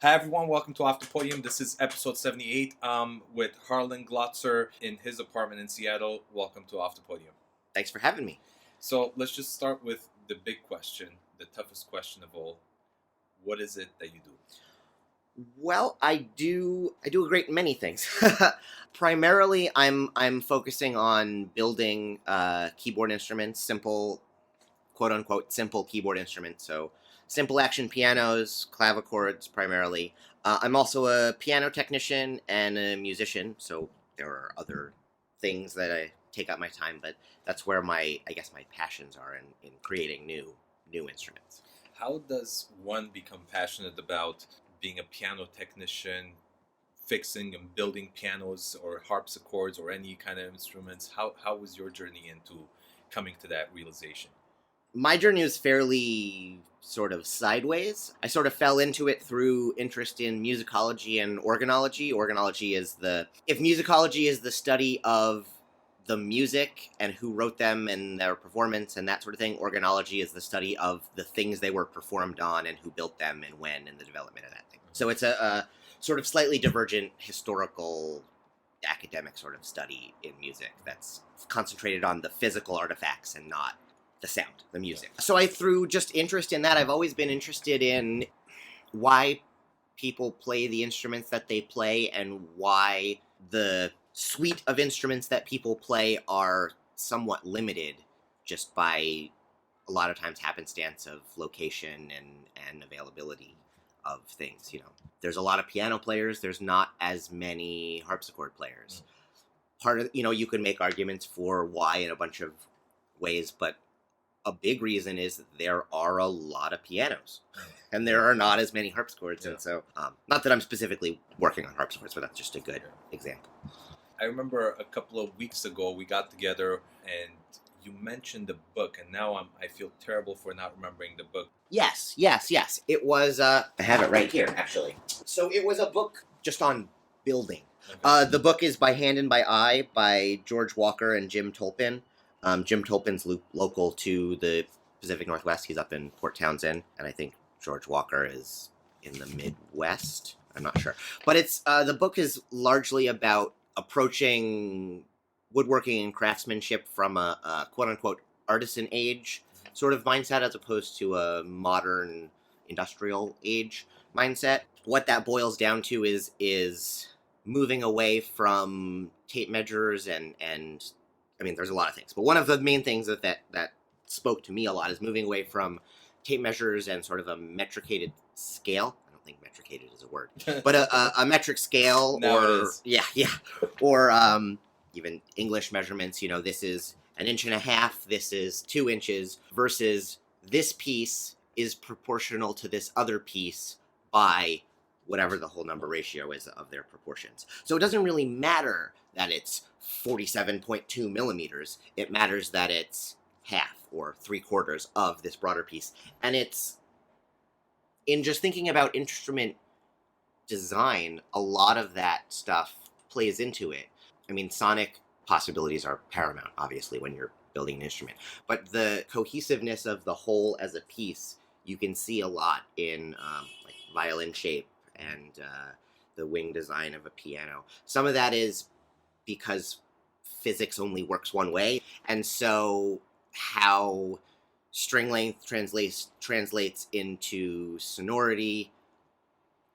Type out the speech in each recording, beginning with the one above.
Hi everyone, welcome to Off the Podium. This is episode 78 with Harlan Glotzer in his apartment in Seattle. Welcome to Off the Podium. Thanks for having me. So let's just start with the big question, the toughest question of all. What is it that you do? Well, I do a great many things. Primarily, I'm focusing on building keyboard instruments, simple, quote unquote, simple keyboard instruments. So simple action pianos, clavichords primarily. I'm also a piano technician and a musician, so there are other things that I take up my time, but that's where my passions are in creating new instruments. How does one become passionate about being a piano technician, fixing and building pianos or harpsichords or any kind of instruments? How was your journey into coming to that realization? My journey was fairly sort of sideways. I sort of fell into it through interest in musicology and organology. If musicology is the study of the music and who wrote them and their performance and that sort of thing, organology is the study of the things they were performed on and who built them and when and the development of that thing. So it's a sort of slightly divergent historical academic sort of study in music that's concentrated on the physical artifacts and not the sound, the music. So through just interest in that, I've always been interested in why people play the instruments that they play and why the suite of instruments that people play are somewhat limited just by a lot of times happenstance of location and availability of things. There's a lot of piano players, there's not as many harpsichord players. Part of, you can make arguments for why in a bunch of ways, but a big reason is that there are a lot of pianos and there are not as many harpsichords. Yeah. And so, not that I'm specifically working on harpsichords, but that's just a good example. I remember a couple of weeks ago we got together and you mentioned the book, and now I feel terrible for not remembering the book. Yes. It was, I have it right here, actually. So it was a book just on building. Okay. The book is By Hand and by Eye by George Walker and Jim Tolpin. Jim Tolpin's local to the Pacific Northwest. He's up in Port Townsend, and I think George Walker is in the Midwest. I'm not sure. But it's the book is largely about approaching woodworking and craftsmanship from a quote-unquote artisan age sort of mindset as opposed to a modern industrial age mindset. What that boils down to is moving away from tape measures and I mean, there's a lot of things, but one of the main things that spoke to me a lot is moving away from tape measures and sort of a metricated scale. I don't think metricated is a word, but a metric scale or even English measurements. This is 1.5 inches, this is 2 inches, versus this piece is proportional to this other piece by whatever the whole number ratio is of their proportions. So it doesn't really matter that it's 47.2 millimeters. It matters that it's half or 3/4 of this broader piece. And it's, in just thinking about instrument design, a lot of that stuff plays into it. I mean, sonic possibilities are paramount, obviously, when you're building an instrument. But the cohesiveness of the whole as a piece, you can see a lot in like violin shape and the wing design of a piano. Some of that is because physics only works one way, and so how string length translates into sonority,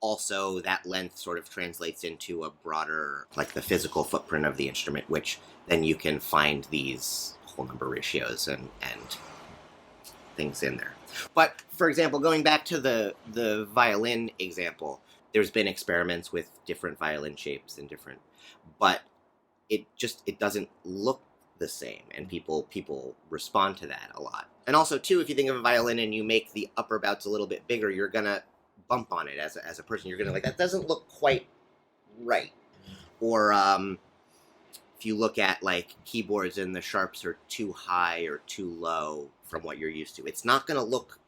also that length sort of translates into a broader, like the physical footprint of the instrument, which then you can find these whole number ratios and things in there. But for example, going back to the violin example, there's been experiments with different violin shapes and but it doesn't look the same, and people respond to that a lot. And also too, if you think of a violin and you make the upper bouts a little bit bigger, you're gonna bump on it as a person. You're gonna like, that doesn't look quite right. Or if you look at like keyboards and the sharps are too high or too low from what you're used to, it's not gonna look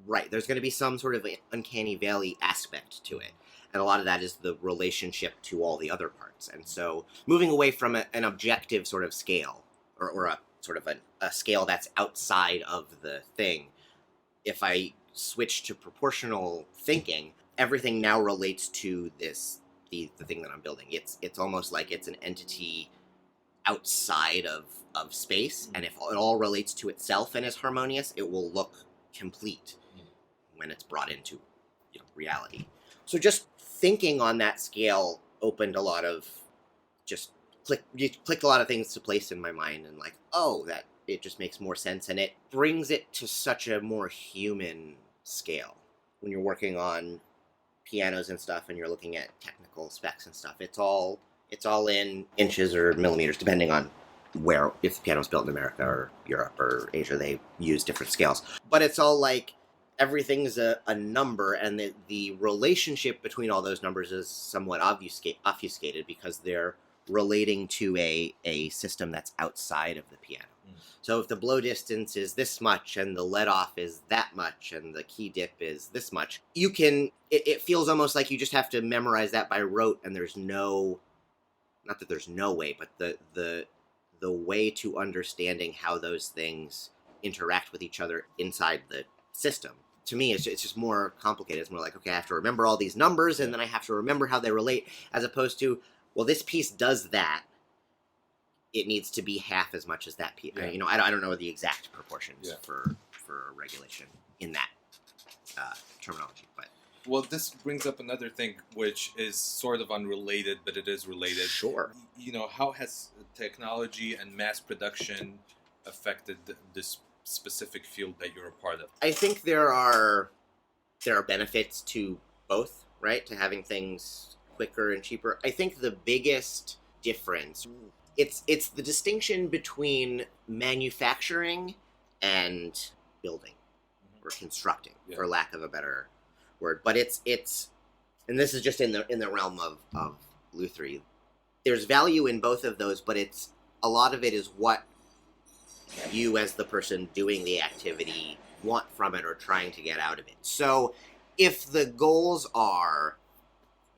right. There's gonna be some sort of uncanny valley aspect to it. And a lot of that is the relationship to all the other parts. And so moving away from an objective sort of scale, or a sort of a scale that's outside of the thing, if I switch to proportional thinking everything now relates to the thing that I'm building. It's almost like it's an entity outside of space, and if it all relates to itself and is harmonious, it will look complete when it's brought into reality. So just thinking on that scale opened a lot of clicked a lot of things to place in my mind, and like, oh, that it just makes more sense, and it brings it to such a more human scale when you're working on pianos and stuff and you're looking at technical specs and stuff. It's all in inches or millimeters depending on where, if the piano's built in America or Europe or Asia, they use different scales, but it's all like everything's a number, and the relationship between all those numbers is somewhat obfuscated because they're relating to a system that's outside of the piano. So if the blow distance is this much and the let off is that much and the key dip is this much, it feels almost like you just have to memorize that by rote, and there's no, not that there's no way, but the way to understanding how those things interact with each other inside the system, to me, it's just more complicated. It's more like, okay, I have to remember all these numbers, and then I have to remember how they relate, as opposed to, well, this piece does that, it needs to be half as much as that piece. Yeah. I don't know the exact proportions for regulation in that terminology, but... Well, this brings up another thing, which is sort of unrelated, but it is related. Sure. How has technology and mass production affected this specific field that you're a part of? I think there are benefits to both, right? To having things quicker and cheaper. I think the biggest difference, it's the distinction between manufacturing and building or constructing, for lack of a better word. But it's and this is just in the realm of Luthier. There's value in both of those, but it's a lot of it is what you as the person doing the activity want from it or trying to get out of it. So if the goals are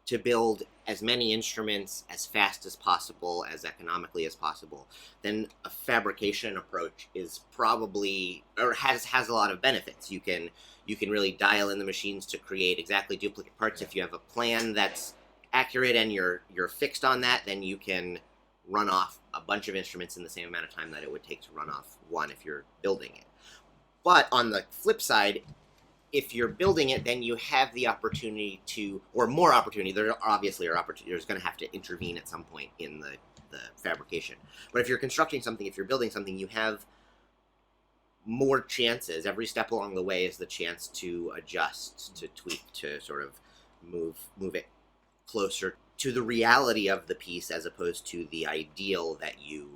to build as many instruments as fast as possible, as economically as possible, then a fabrication approach is probably, or has a lot of benefits. You can really dial in the machines to create exactly duplicate parts. If you have a plan that's accurate and you're fixed on that, then you can run off a bunch of instruments in the same amount of time that it would take to run off one if you're building it. But on the flip side, if you're building it, then you have the opportunity to, or more opportunity, there obviously are opportunities, there's going to have to intervene at some point in the fabrication. But if you're constructing something, if you're building something, you have more chances. Every step along the way is the chance to adjust, to tweak, to sort of move it closer to the reality of the piece as opposed to the ideal that you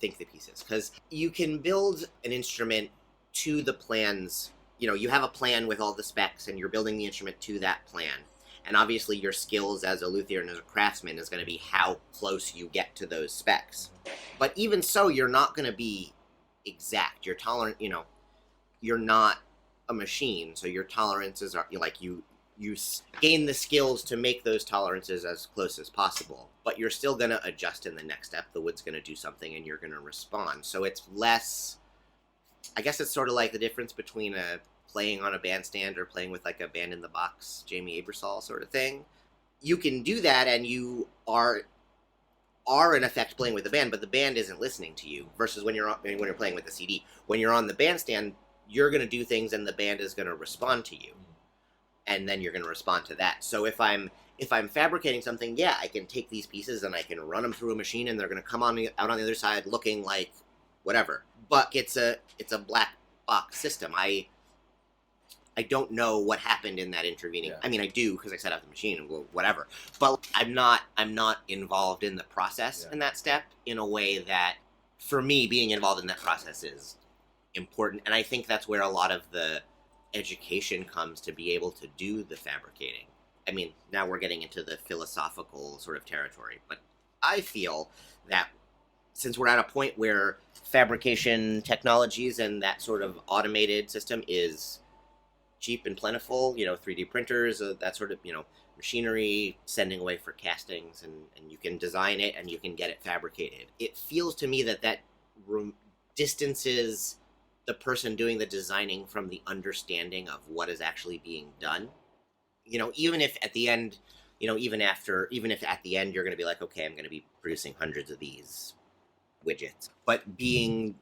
think the piece is. Because you can build an instrument to the plans. You have a plan with all the specs and you're building the instrument to that plan. And obviously your skills as a luthier and as a craftsman is going to be how close you get to those specs. But even so, you're not going to be exact. You're tolerant, you're not a machine, so your tolerances are like you gain the skills to make those tolerances as close as possible, but you're still going to adjust in the next step. The wood's going to do something and you're going to respond. So it's less, I guess it's sort of like the difference between playing on a bandstand or playing with like a band in the box, Jamie Abersol sort of thing. You can do that and you are in effect playing with the band, but the band isn't listening to you, versus when you're playing with the CD. When you're on the bandstand, you're going to do things and the band is going to respond to you. And then you're going to respond to that. So if I'm fabricating something, yeah, I can take these pieces and I can run them through a machine and they're going to come out on the other side looking like whatever. But it's a black box system. I don't know what happened in that intervening. Yeah. I mean, I do because I set up the machine and whatever. But I'm not involved in the process in that step in a way that, for me, being involved in that process is important. And I think that's where a lot of the education comes to be able to do the fabricating. I mean, now we're getting into the philosophical sort of territory, but I feel that since we're at a point where fabrication technologies and that sort of automated system is cheap and plentiful, 3D printers, that sort of, machinery, sending away for castings, and you can design it and you can get it fabricated. It feels to me that distances the person doing the designing from the understanding of what is actually being done. even if at the end, even if at the end you're going to be like, okay, I'm going to be producing hundreds of these widgets, but being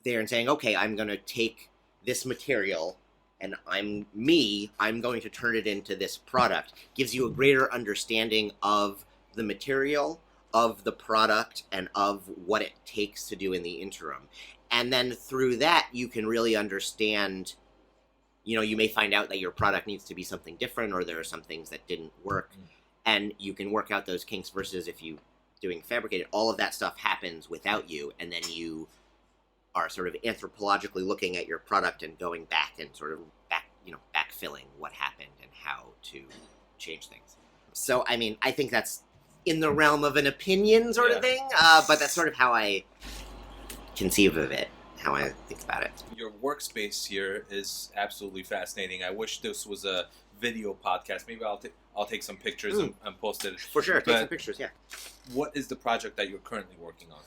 there and saying, okay, I'm going to take this material and I'm going to turn it into this product, gives you a greater understanding of the material, of the product, and of what it takes to do in the interim. And then through that, you can really understand, you may find out that your product needs to be something different, or there are some things that didn't work, and you can work out those kinks, versus if you doing fabricated, all of that stuff happens without you, and then you are sort of anthropologically looking at your product and going back and sort of backfilling what happened and how to change things. So, I mean, I think that's in the realm of an opinion sort of thing, but that's sort of how I conceive of it, how I think about it. Your workspace here is absolutely fascinating. I wish this was a video podcast. Maybe I'll take some pictures and post it. For sure, take some pictures, yeah. What is the project that you're currently working on?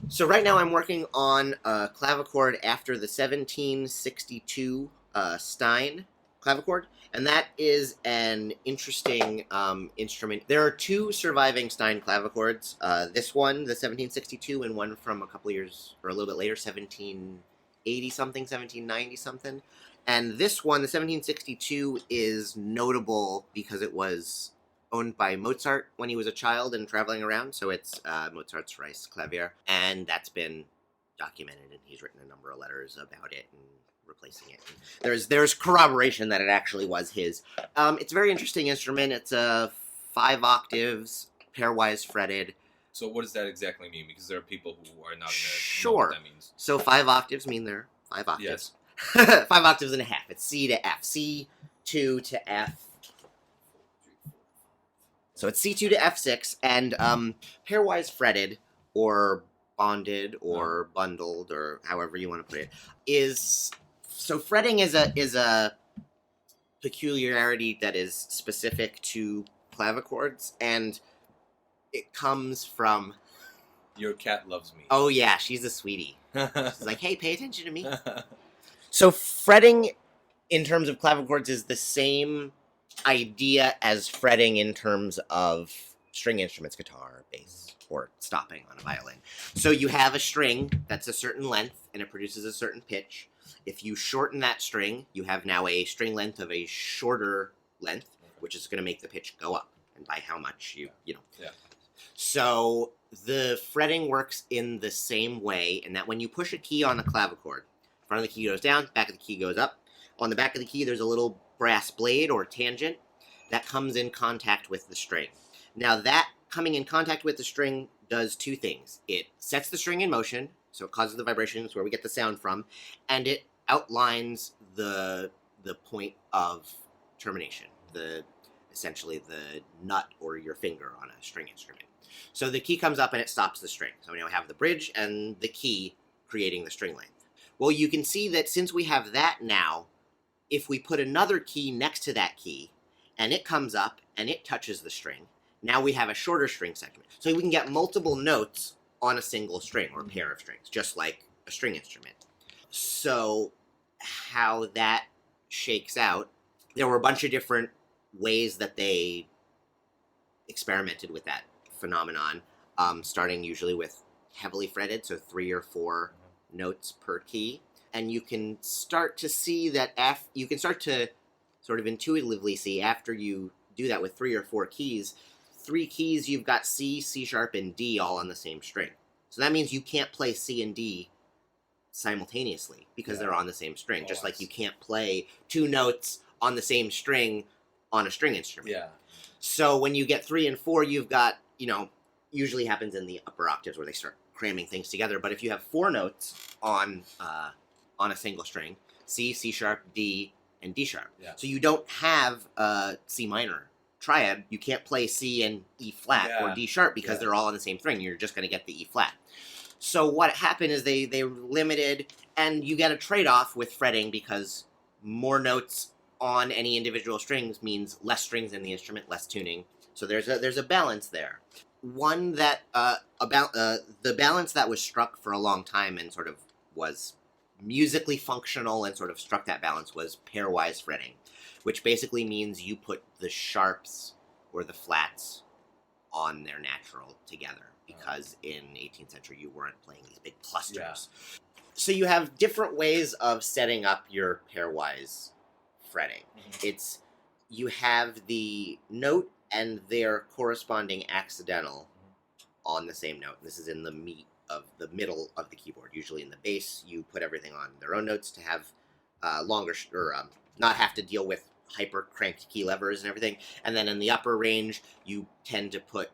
So right now I'm working on a clavichord after the 1762 Stein clavichord, and that is an interesting instrument. There are two surviving Stein clavichords. This one, the 1762, and one from a couple years, or a little bit later, 1780-something, 1790-something. And this one, the 1762, is notable because it was owned by Mozart when he was a child and traveling around. So it's Mozart's Reichsklavier, and that's been documented, and he's written a number of letters about it and replacing it. And there's corroboration that it actually was his. It's a very interesting instrument. It's 5 octaves, pairwise fretted. So what does that exactly mean? Because there are people who are not going to know what that means. So 5 octaves mean they're 5 octaves. Yes. 5 octaves and a half. It's C to F. C2 to F. So it's C2 to F6, and pairwise fretted, or bonded, or bundled, or however you want to put it, is... So fretting is a peculiarity that is specific to clavichords, and it comes from... Your cat loves me. Oh yeah, she's a sweetie. She's like, hey, pay attention to me. So fretting in terms of clavichords is the same idea as fretting in terms of string instruments, guitar, bass, or stopping on a violin. So you have a string that's a certain length, and it produces a certain pitch. If you shorten that string, you have now a string length of a shorter length, which is going to make the pitch go up. And by how much, you know. Yeah. So the fretting works in the same way, in that when you push a key on a clavichord, front of the key goes down, back of the key goes up. On the back of the key, there's a little brass blade or tangent that comes in contact with the string. Now that coming in contact with the string does two things. It sets the string in motion, so it causes the vibrations where we get the sound from, and it outlines the point of termination, essentially the nut or your finger on a string instrument. So the key comes up and it stops the string. So we now have the bridge and the key creating the string length. Well, you can see that since we have that now, if we put another key next to that key, and it comes up and it touches the string, now we have a shorter string segment. So we can get multiple notes on a single string or a pair of strings, just like a string instrument. So how that shakes out, there were a bunch of different ways that they experimented with that phenomenon, starting usually with heavily fretted, so 3 or 4 notes per key. And you can start to see that you can start to sort of intuitively see after you do that with 3 or 4 keys, 3 keys, you've got C, C sharp, and D all on the same string. So that means you can't play C and D simultaneously because they're on the same string, just like you can't play 2 notes on the same string on a string instrument. Yeah. So when you get 3 and 4, you've got, usually happens in the upper octaves where they start cramming things together. But if you have 4 notes on a single string, C, C sharp, D, and D sharp. Yeah. So you don't have a C minor triad. You can't play C and E flat or D sharp because they're all on the same string. You're just going to get the E flat. So what happened is they limited, and you get a trade-off with fretting because more notes on any individual strings means less strings in the instrument, less tuning. So there's a balance there. One that about the balance that was struck for a long time and sort of was musically functional and sort of struck that balance was pairwise fretting, which basically means you put the sharps or the flats on their natural together, because in 18th century you weren't playing these big clusters. Yeah. So you have different ways of setting up your pairwise fretting. It's you have the note and their corresponding accidental on the same note. This is in the meat of the middle of the keyboard. Usually in the bass, you put everything on their own notes to have longer, or not have to deal with hyper cranked key levers and everything. And then in the upper range, you tend to put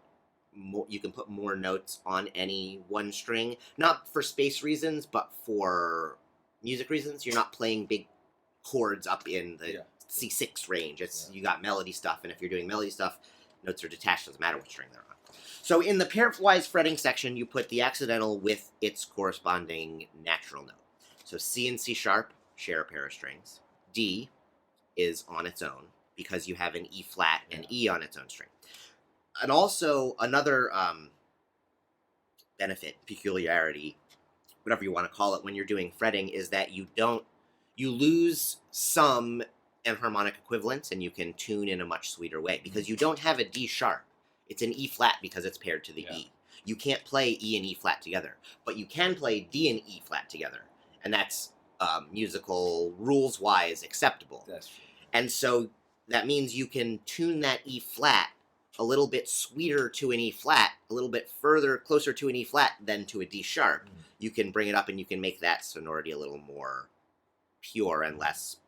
more, you can put more notes on any one string, not for space reasons, but for music reasons. You're not playing big chords up in the C6 range. It's you got melody stuff, and if you're doing melody stuff, notes are detached. Doesn't matter what string they're on. So in the pairwise fretting section, you put the accidental with its corresponding natural note. So C and C sharp share a pair of strings. D is on its own because you have an E flat and E on its own string. And also another benefit, peculiarity, whatever you want to call it, when you're doing fretting is that you lose some enharmonic equivalence, and you can tune in a much sweeter way because you don't have a D sharp. It's an E flat because it's paired to the E. You can't play E and E flat together, but you can play D and E flat together, and that's musical rules-wise acceptable. That's true. And so that means you can tune that E flat a little bit sweeter to an E flat, a little bit further, closer to an E flat than to a D sharp. You can bring it up and you can make that sonority a little more pure and less,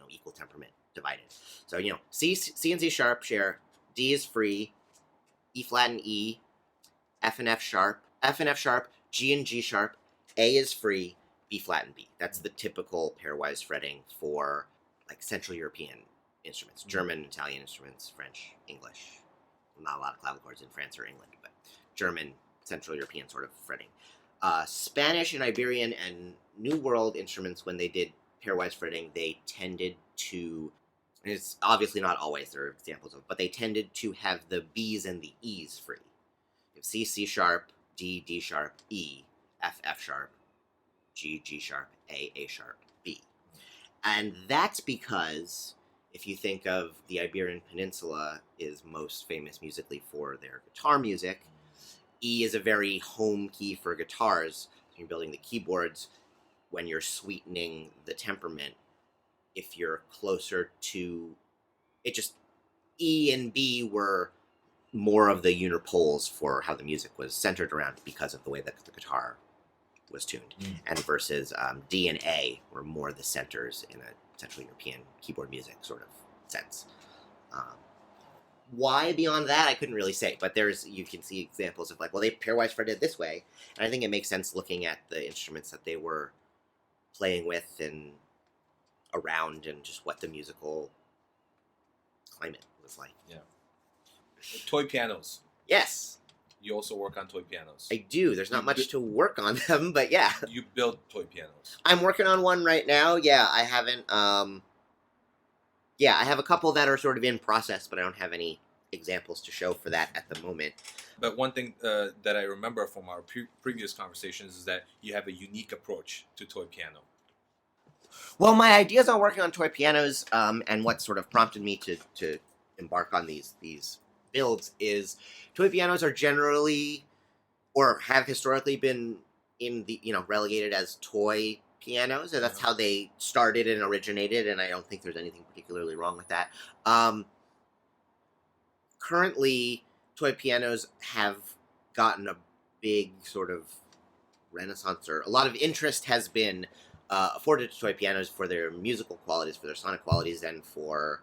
equal temperament divided. So, C and C sharp share, D is free, E flat and E, F and F sharp, G and G sharp, A is free, B flat and B. That's the typical pairwise fretting for like Central European instruments, German, Italian instruments, French, English. Not a lot of clavichords in France or England, but German, Central European sort of fretting. Spanish and Iberian and New World instruments, when they did pairwise fretting, they tended to, and it's obviously not always, there are examples of, but they tended to have the B's and the E's free. You have C, C sharp, D, D sharp, E, F, F sharp, G, G sharp, A sharp, B. And that's because if you think of the Iberian Peninsula is most famous musically for their guitar music, E is a very home key for guitars. When you're building the keyboards, when you're sweetening the temperament, if you're closer to it, just E and B were more of the unipoles for how the music was centered around because of the way that the guitar was tuned. And versus D and A were more the centers in a Central European keyboard music sort of sense. Why beyond that, I couldn't really say, but you can see examples of they pairwise fretted this way, and I think it makes sense looking at the instruments that they were playing with and around, and just what the musical climate was like. Yeah. Toy pianos. Yes. You also work on toy pianos. I do. There's not much to work on them, but yeah. You build toy pianos. I'm working on one right now. Yeah, I haven't. I have a couple that are sort of in process, but I don't have any examples to show for that at the moment. But one thing that I remember from our previous conversations is that you have a unique approach to toy piano. Well, my ideas on working on toy pianos, and what sort of prompted me to embark on these builds is toy pianos are generally, or have historically been in the, relegated as toy pianos, and that's how they started and originated, and I don't think there's anything particularly wrong with that. Currently, toy pianos have gotten a big sort of renaissance, or a lot of interest has been afforded to toy pianos for their musical qualities, for their sonic qualities, and for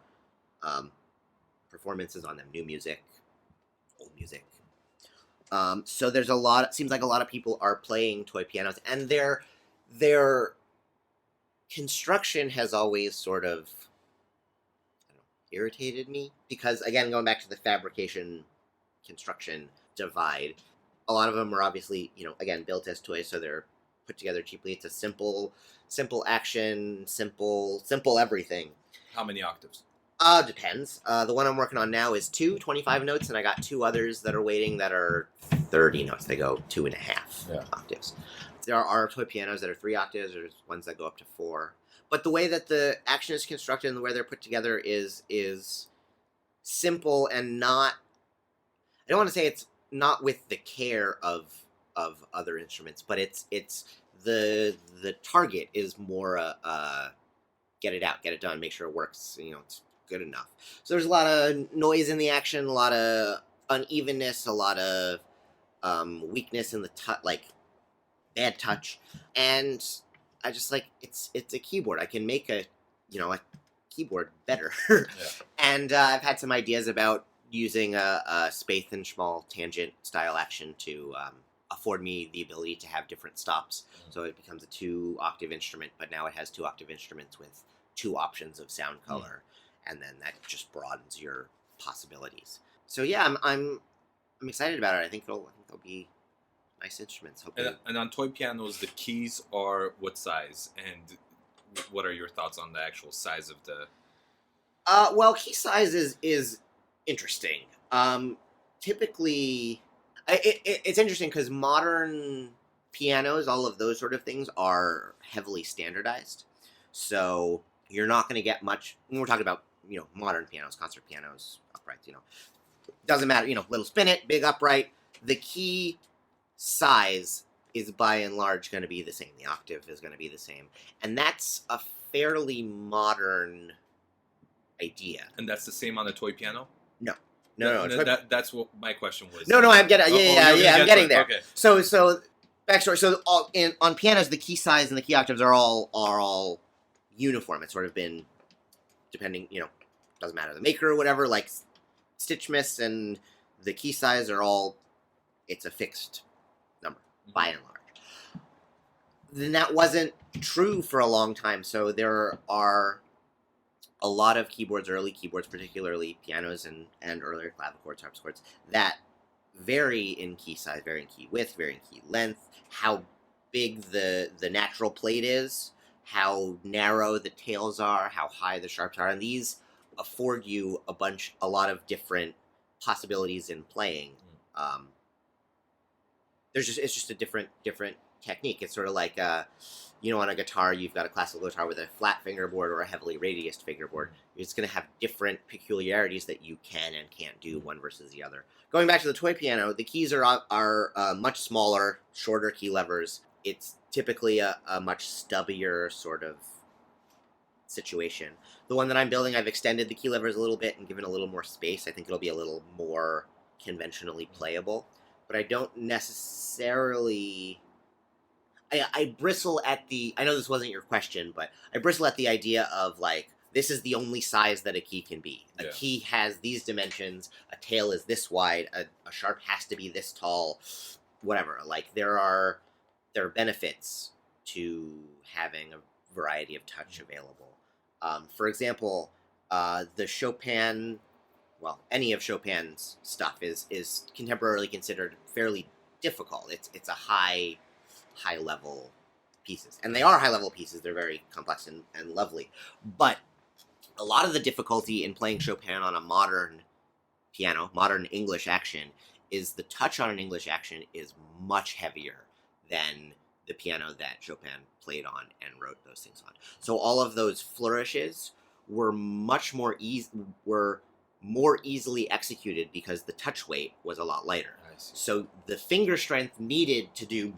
performances on them, new music, old music. So there's it seems like a lot of people are playing toy pianos, and their construction has always sort of irritated me, because again, going back to the fabrication construction divide, a lot of them are obviously, again, built as toys, so they're put together cheaply. It's a simple action, simple everything. How many octaves? Depends. The one I'm working on now is 25 notes, and I got 2 others that are waiting that are 30 notes. They go 2.5 octaves. There are toy pianos that are 3 octaves. There's ones that go up to 4. But the way that the action is constructed and the way they're put together is simple and not. I don't want to say it's not with the care of other instruments, but it's the target is more get it out, get it done, make sure it works. It's good enough. So there's a lot of noise in the action, a lot of unevenness, a lot of weakness in the like bad touch, and I just like it's a keyboard. I can make a keyboard better. Yeah. And I've had some ideas about using a Spath and Schmal tangent style action to afford me the ability to have different stops. So it becomes a 2-octave instrument, but now it has 2-octave instruments with 2 options of sound color, and then that just broadens your possibilities. So yeah, I'm excited about it. I think they'll be nice instruments. And on toy pianos, the keys are what size, and what are your thoughts on the actual size of the? Well, key size is interesting. Typically, it's interesting because modern pianos, all of those sort of things, are heavily standardized. So you're not going to get much when we're talking about modern pianos, concert pianos, uprights. Doesn't matter. Little spinet, big upright. The key size is by and large going to be the same. The octave is going to be the same, and that's a fairly modern idea. And that's the same on the toy piano? No. That's what my question was. No, I'm getting. I'm getting there. Okay. So backstory. So on pianos, the key size and the key octaves are all uniform. It's sort of been depending. Doesn't matter the maker or whatever. Like Stitchmas and the key size are all. It's a fixed number by and large. Then that wasn't true for a long time. So there are a lot of keyboards, early keyboards, particularly pianos and earlier clavichords, harpsichords, that vary in key size, vary in key width, vary in key length, how big the natural plate is, how narrow the tails are, how high the sharps are, and these afford you a lot of different possibilities in playing. It's just a different technique. It's sort of like on a guitar, you've got a classical guitar with a flat fingerboard or a heavily radiused fingerboard. It's going to have different peculiarities that you can and can't do one versus the other. Going back to the toy piano, the keys are much smaller, shorter key levers. It's typically a much stubbier sort of situation. The one that I'm building, I've extended the key levers a little bit and given a little more space. I think it'll be a little more conventionally playable. But I don't necessarily... I bristle at the... I know this wasn't your question, but I bristle at the idea of, like, this is the only size that a key can be. A key has these dimensions, a tail is this wide, a sharp has to be this tall, whatever. Like, there are benefits to having a variety of touch available. For example, the Chopin... Well, any of Chopin's stuff is contemporarily considered fairly difficult. It's a high level pieces, and they are high level pieces. They're very complex and lovely. But a lot of the difficulty in playing Chopin on a modern piano, modern English action, is the touch on an English action is much heavier than the piano that Chopin played on and wrote those things on. So all of those flourishes were much more easily executed because the touch weight was a lot lighter. So the finger strength needed to do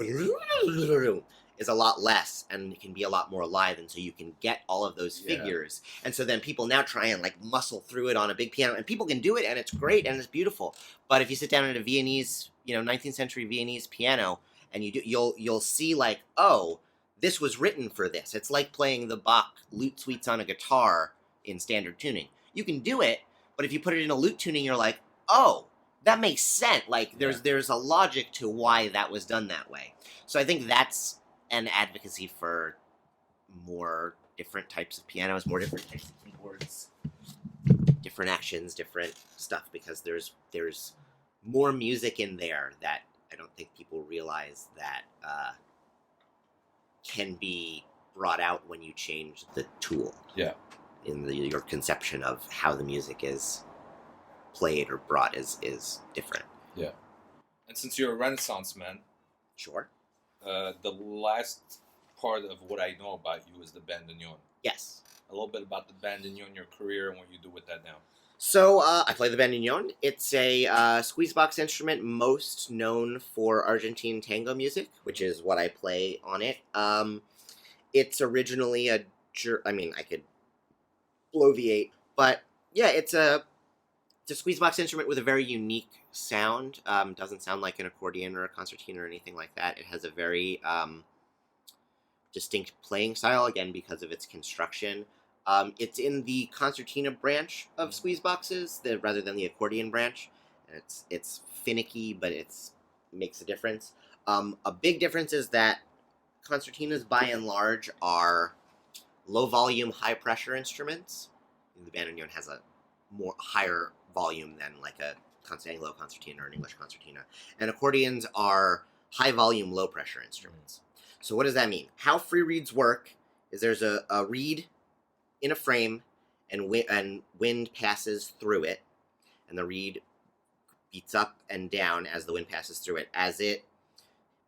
is a lot less and can be a lot more alive, and so you can get all of those figures. And so then people now try and like muscle through it on a big piano, and people can do it, and it's great and it's beautiful. But if you sit down at a Viennese, 19th century Viennese piano, and you'll see like, oh, this was written for this. It's like playing the Bach lute suites on a guitar in standard tuning. You can do it, but if you put it in a lute tuning, you're like, oh, that makes sense. Like, there's a logic to why that was done that way. So I think that's an advocacy for more different types of pianos, more different types of keyboards, different actions, different stuff, because there's more music in there that I don't think people realize that can be brought out when you change the tool. Yeah. In your conception of how the music is played or brought is different. Yeah. And since you're a Renaissance man, sure, the last part of what I know about you is the bandoneon. Yes. A little bit about the bandoneon, your career, and what you do with that now. So I play the bandoneon. It's a squeezebox instrument most known for Argentine tango music, which is what I play on it. It's originally I could bloviate, but yeah, it's a squeezebox instrument with a very unique sound. Doesn't sound like an accordion or a concertina or anything like that. It has a very distinct playing style, again, because of its construction. It's in the concertina branch of squeezeboxes rather than the accordion branch. And it's finicky, but it's makes a difference. A big difference is that concertinas, by and large, are low volume, high pressure instruments. The bandoneon has a more higher volume than like a Anglo concertina or an English concertina. And accordions are high volume, low pressure instruments. So what does that mean? How free reeds work is there's a reed in a frame, and wind passes through it, and the reed beats up and down as the wind passes through it.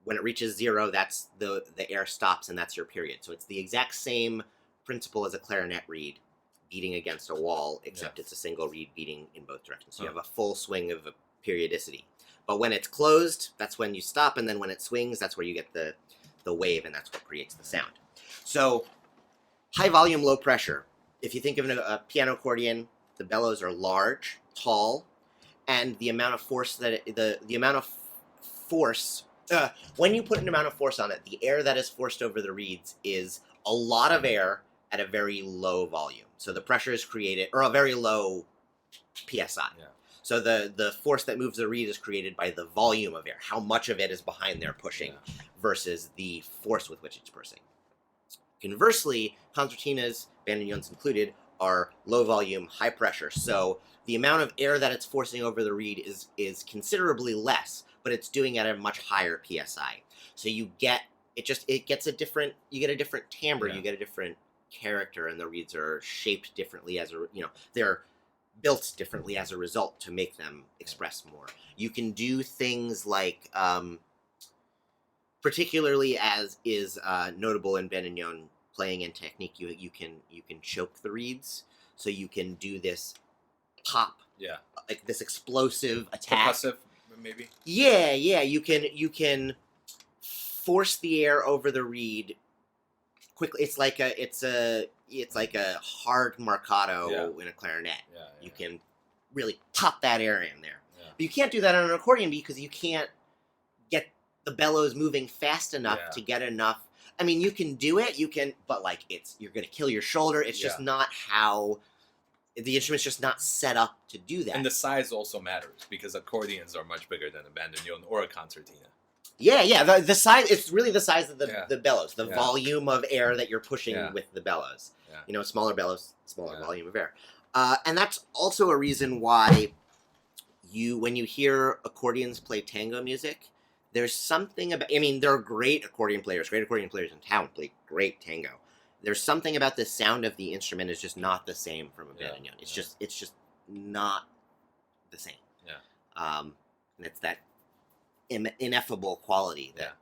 When it reaches zero, that's the air stops, and that's your period. So it's the exact same principle as a clarinet reed beating against a wall, except it's a single reed beating in both directions. So you have a full swing of a periodicity. But when it's closed, that's when you stop, and then when it swings, that's where you get the wave, and that's what creates the sound. So high volume, low pressure. If you think of a piano accordion, the bellows are large, tall, and the amount of force when you put an amount of force on it, the air that is forced over the reeds is a lot of air at a very low volume. So the pressure is created, or a very low PSI. Yeah. So the force that moves the reed is created by the volume of air, how much of it is behind there pushing, versus the force with which it's pushing. Conversely, concertinas, bandoneons included, are low volume, high pressure. So the amount of air that it's forcing over the reed is considerably less, but it's doing it at a much higher PSI. So you get a different timbre, you get a different character, and the reeds are shaped differently they're built differently as a result to make them express more. You can do things like, particularly as is notable in bandoneon playing and technique, you can choke the reeds, so you can do this pop, like this explosive attack. Percussive, maybe. Yeah, you can force the air over the reed quickly. It's like a hard marcato in a clarinet. You can really pop that air in there. But you can't do that on an accordion because you can't get the bellows moving fast enough to get enough. I mean, you can do it, but you're going to kill your shoulder. It's just not how the instrument's just not set up to do that. And the size also matters because accordions are much bigger than a bandoneon or a concertina. Yeah. The size, it's really the size of the bellows, the volume of air that you're pushing with the bellows. Yeah. Smaller bellows, smaller volume of air. And that's also a reason why when you hear accordions play tango music, there's something about, there are great accordion players in town play great tango. There's something about the sound of the instrument is just not the same from a bandoneon. It's just not the same. Yeah. And it's that ineffable quality that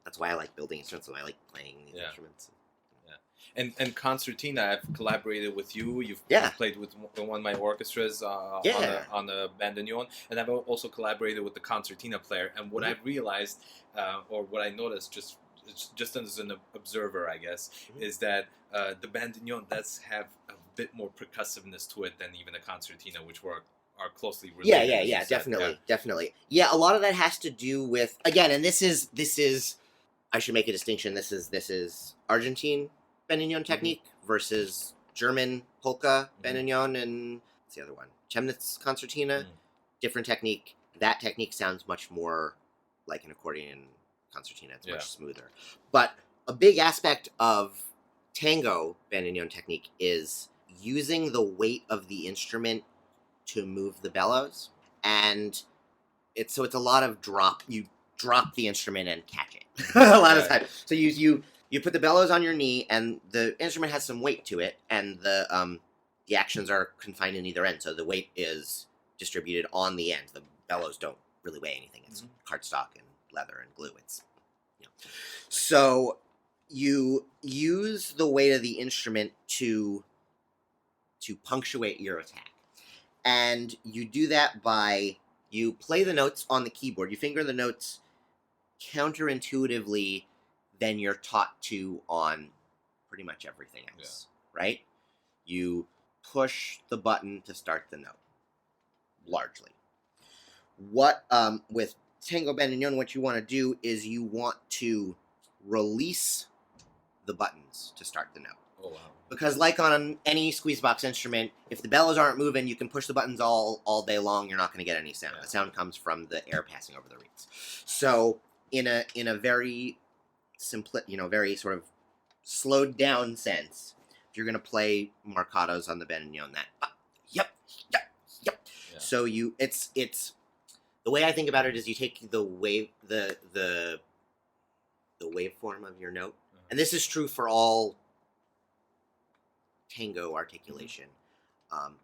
that's why I like building instruments. That's why I like playing these instruments. And concertina, I've collaborated with you. You've played with one of my orchestras on the bandoneon, and I've also collaborated with the concertina player. And what I've realized, or what I noticed, just as an observer, I guess, is that the bandoneon does have a bit more percussiveness to it than even a concertina, which are closely related. Yeah, definitely. Yeah, a lot of that has to do with, again, and this is I should make a distinction. This is Argentine bandoneon technique versus German polka bandoneon, and what's the other one? Chemnitz concertina. Different technique. That technique sounds much more like an accordion concertina. It's much smoother. But a big aspect of tango bandoneon technique is using the weight of the instrument to move the bellows, and it's a lot of drop. You drop the instrument and catch it a lot of times. So you put the bellows on your knee, and the instrument has some weight to it, and the actions are confined in either end. So the weight is distributed on the end. The bellows don't really weigh anything. It's cardstock and leather and glue. It's So you use the weight of the instrument to punctuate your attack. And you do that by you play the notes on the keyboard. You finger the notes counterintuitively than you're taught to on pretty much everything else, right? You push the button to start the note, largely. What with Tango Bandoneon, what you want to do is you want to release the buttons to start the note. Oh wow! Because like on any Squeezebox instrument, if the bellows aren't moving, you can push the buttons all day long. You're not going to get any sound. Yeah. The sound comes from the air passing over the reeds. So in a very very sort of slowed down sense, if you're going to play marcatos on the bandoneon, that yep. Yeah. So it's the way I think about it is you take the wave the waveform of your note, and this is true for all tango articulation.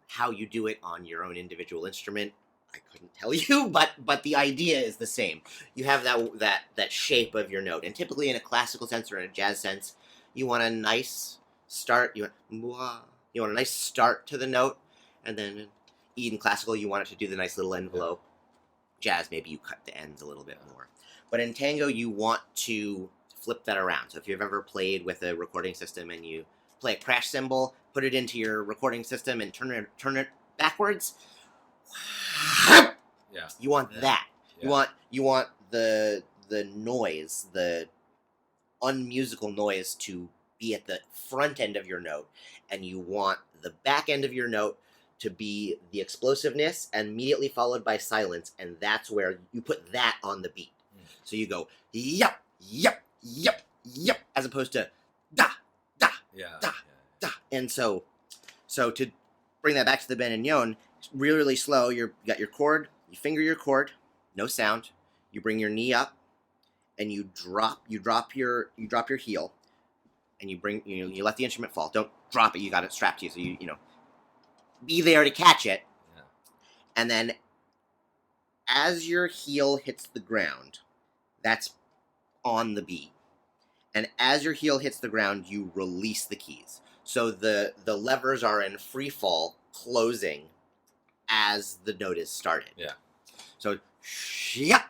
How you do it on your own individual instrument, I couldn't tell you, but the idea is the same. You have that shape of your note, and typically in a classical sense or in a jazz sense, you want a nice start. You want a nice start to the note, and then in classical you want it to do the nice little envelope. Jazz, maybe you cut the ends a little bit more, but in tango you want to flip that around. So if you've ever played with a recording system and you play a crash cymbal, put it into your recording system and turn it backwards. Yeah. You want that. Yeah. You want the noise, the unmusical noise to be at the front end of your note, and you want the back end of your note to be the explosiveness and immediately followed by silence, and that's where you put that on the beat. So you go yup, yup, yup, yup, as opposed to da, da, da, da. And so to bring that back to the bandoneon, really, really slow. You got your chord, you finger your chord, no sound. You bring your knee up, and you drop your heel, and you let the instrument fall. Don't drop it. You got it strapped to you, so you be there to catch it. Yeah. And then as your heel hits the ground, that's on the beat. And as your heel hits the ground, you release the keys. So the levers are in free fall, closing as the note is started. Yeah. So shya,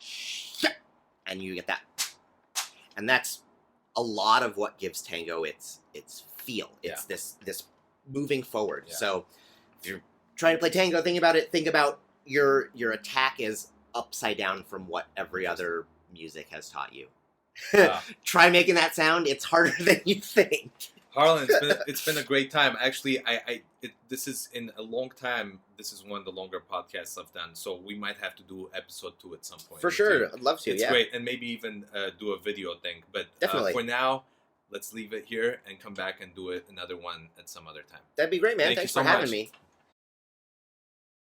shya, and you get that. And that's a lot of what gives tango its feel. It's this moving forward. Yeah. So if you're trying to play tango, think about your attack is upside down from what every other music has taught you. Try making that sound. It's harder than you think. Harlan, it's been a great time. Actually, this is in a long time. This is one of the longer podcasts I've done, so we might have to do episode 2 at some point. For sure, I'd love to. It's great, and maybe even do a video thing. But definitely, for now, let's leave it here and come back and do another one at some other time. That'd be great, man. Thanks for having me.